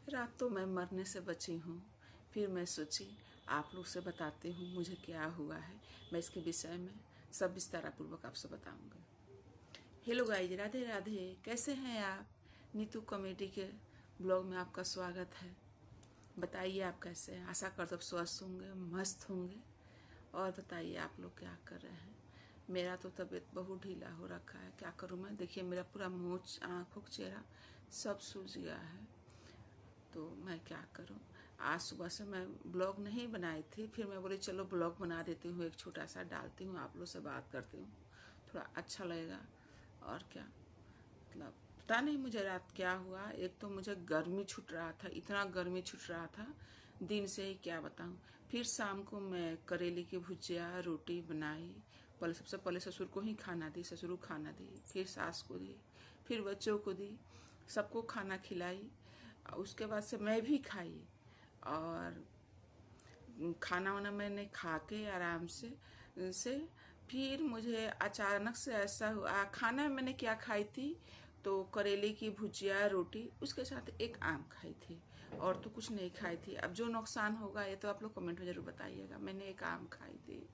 रात तो मैं मरने से बची हूँ, फिर मैं सोची आप लोग से बताती हूँ मुझे क्या हुआ है। मैं इसके विषय में सब विस्तारपूर्वक आपसे बताऊँगी। Hello guys, Radhe Radhe. कैसे हैं आप? नीतू कॉमेडी के ब्लॉग में आपका स्वागत है। बताइए आप कैसे हैं? आशा कर सब स्वस्थ होंगे, मस्त होंगे। और बताइए आप लोग क्या कर रहे हैं? मेरा तो तबीयत बहुत ढीला हो रखा है, क्या करूँ मैं। देखिए मेरा पूरा मुँह, आँखों, चेहरा सब सूज गया है, तो मैं क्या करूं। आज सुबह से मैं ब्लॉग नहीं बनाई थी, फिर मैं बोली चलो ब्लॉग बना देती हूँ, एक छोटा सा डालती हूँ, आप लोग से बात करती हूँ, थोड़ा अच्छा लगेगा। और क्या मतलब पता नहीं मुझे रात क्या हुआ। एक तो मुझे गर्मी छूट रहा था, इतना गर्मी छूट रहा था दिन से ही, क्या बताऊँ। फिर शाम को मैं करेले की भुजिया रोटी बनाई। पहले सबसे पहले ससुर को ही खाना दी, ससुर को खाना दी, फिर सास को दी, फिर बच्चों को दी, सबको खाना खिलाई। उसके बाद से मैं भी खाई, और खाना वाना मैंने खा के आराम से फिर मुझे अचानक से ऐसा हुआ। खाना मैंने क्या खाई थी, तो करेले की भुजिया रोटी, उसके साथ एक आम खाई थी, और तो कुछ नहीं खाई थी। अब जो नुकसान होगा ये तो आप लोग कमेंट में जरूर बताइएगा। मैंने एक आम खाई थी।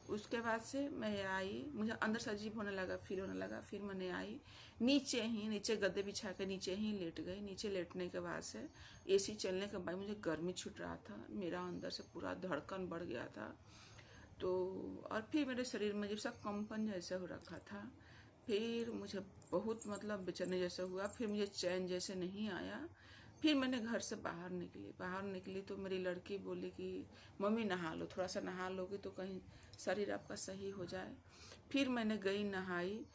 उसके बाद से मैं आई, मुझे अंदर से अजीब होने लगा, फील होने लगा। फिर मैंने आई नीचे गद्दे बिछा के नीचे ही लेट गई। नीचे लेटने के बाद से एसी चलने के बाद मुझे गर्मी छूट रहा था, मेरा अंदर से पूरा धड़कन बढ़ गया था। तो और फिर मेरे शरीर में जैसा कंपन जैसे हो रखा था। फिर मुझे बहुत मतलब बेचैनी जैसे हुआ, फिर मुझे चैन जैसे नहीं आया। फिर मैंने घर से बाहर निकली तो मेरी लड़की बोली कि मम्मी नहा लो, थोड़ा सा नहा लोगी तो कहीं शरीर आपका सही हो जाए। फिर मैंने गई, नहाई।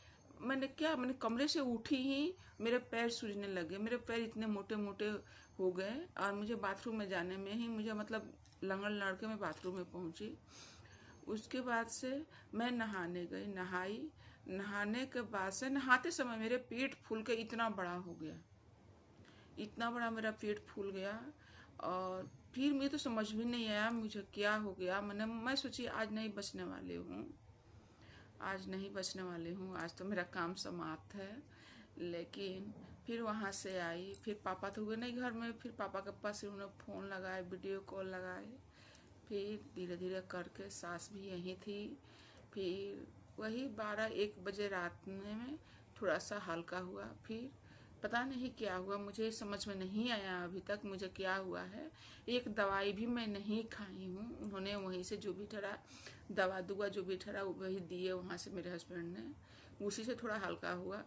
मैंने कमरे से उठी ही मेरे पैर सूजने लगे, मेरे पैर इतने मोटे मोटे हो गए, और मुझे बाथरूम में जाने में ही मुझे मतलब लंगड़ लड़के मैं बाथरूम में पहुंची। उसके बाद से मैं नहाने गई, नहाने के बाद से नहाते समय मेरे पेट फूल के इतना बड़ा हो गया, इतना बड़ा मेरा पेट फूल गया। और फिर मुझे तो समझ भी नहीं आया मुझे क्या हो गया। मैं सोची आज नहीं बचने वाली हूँ, आज नहीं बचने वाली हूँ, आज तो मेरा काम समाप्त है। लेकिन फिर वहाँ से आई, फिर पापा तो हुए नहीं घर में, फिर पापा के पास उन्होंने फ़ोन लगाए, वीडियो कॉल लगाए। फिर धीरे धीरे करके सास भी यहीं थी। फिर वही 12-1 बजे रात में थोड़ा सा हल्का हुआ। फिर पता नहीं क्या हुआ, मुझे समझ में नहीं आया अभी तक मुझे क्या हुआ है। एक दवाई भी मैं नहीं खाई हूँ, उन्होंने वहीं से जो भी ठहरा दवा दुआ जो भी ठहरा वही दिए वहाँ से मेरे हस्बैंड ने, उसी से थोड़ा हल्का हुआ।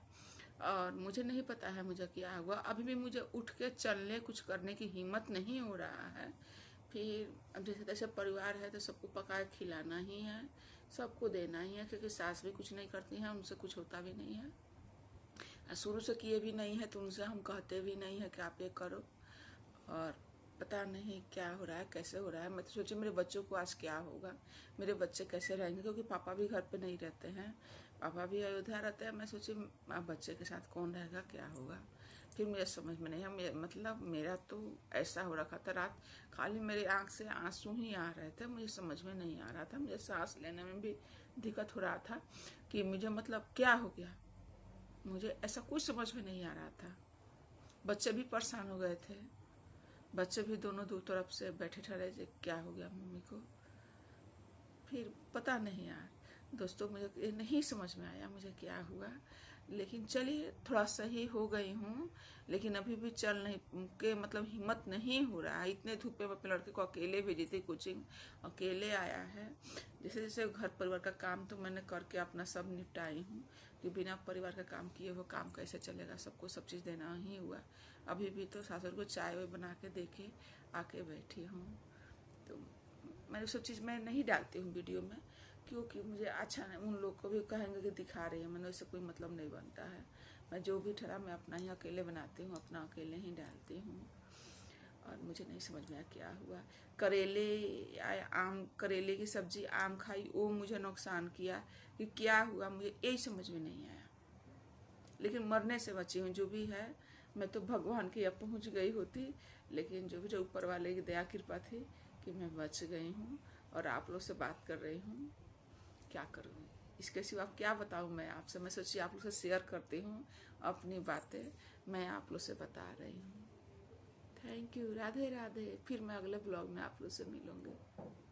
और मुझे नहीं पता है मुझे क्या हुआ, अभी भी मुझे उठ के चलने कुछ करने की हिम्मत नहीं हो रहा है। फिर अब जैसे तैसे परिवार है तो सबको पका के खिलाना ही है, सबको देना ही है, क्योंकि सास भी कुछ नहीं करती हैं, उनसे कुछ होता भी नहीं है, शुरू से किए भी नहीं है, तो उनसे हम कहते भी नहीं है कि आप ये करो। और पता नहीं क्या हो रहा है, कैसे हो रहा है। मैं तो सोची मेरे बच्चों को आज क्या होगा, मेरे बच्चे कैसे रहेंगे, क्योंकि पापा भी घर पे नहीं रहते हैं, पापा भी अयोध्या रहते हैं। मैं सोची बच्चे के साथ कौन रहेगा, क्या होगा। फिर मुझे समझ में नहीं है, मतलब मेरा तो ऐसा हो रखा था रात, खाली मेरे आँख से आंसू ही आ रहे थे, मुझे समझ में नहीं आ रहा था, मुझे सांस लेने में भी दिक्कत हो रहा था कि मुझे मतलब क्या हो गया, मुझे ऐसा कुछ समझ में नहीं आ रहा था। बच्चे भी परेशान हो गए थे, बच्चे भी दोनों दो तरफ से बैठे ठहरे थे, क्या हो गया मम्मी को। फिर पता नहीं यार दोस्तों, मुझे ये नहीं समझ में आया मुझे क्या हुआ। लेकिन चलिए थोड़ा सही हो गई हूँ, लेकिन अभी भी चल नहीं के मतलब हिम्मत नहीं हो रहा है। इतने धूप में अपने लड़के को अकेले भेजी थी कोचिंग, अकेले आया है। जैसे जैसे घर परिवार का काम तो मैंने करके अपना सब निपटाई हूँ, कि बिना परिवार का काम किए वो काम कैसे चलेगा, सबको सब चीज़ देना ही हुआ। अभी भी तो सासुर को चाय वाय बना के देके आके बैठी हूँ। तो मैंने सब चीज़ मैं नहीं डालती हूँ वीडियो में, क्योंकि मुझे अच्छा नहीं, उन लोग को भी कहेंगे कि दिखा रही है, मैंने इससे कोई मतलब नहीं बनता है। मैं जो भी ठहरा मैं अपना ही अकेले बनाती हूँ, अपना अकेले ही डालती हूँ। और मुझे नहीं समझ में आया क्या हुआ। करेले की सब्जी आम खाई, वो मुझे नुकसान किया कि क्या हुआ, मुझे यही समझ में नहीं आया। लेकिन मरने से बची हूँ, जो भी है। मैं तो भगवान के यहाँ पहुँच गई होती, लेकिन जो भी ऊपर वाले की दया कृपा थी कि मैं बच गई हूँ और आप लोग से बात कर रही हूँ। क्या करूँ, इसके सिवा आप क्या बताऊँ मैं आपसे। मैं सोची आप लोग से शेयर करती हूँ अपनी बातें, मैं आप लोग से बता रही हूँ। Thank thank you. Radhe Radhe. फिर मैं अगले ब्लॉग में आप लोग से मिलूंगी।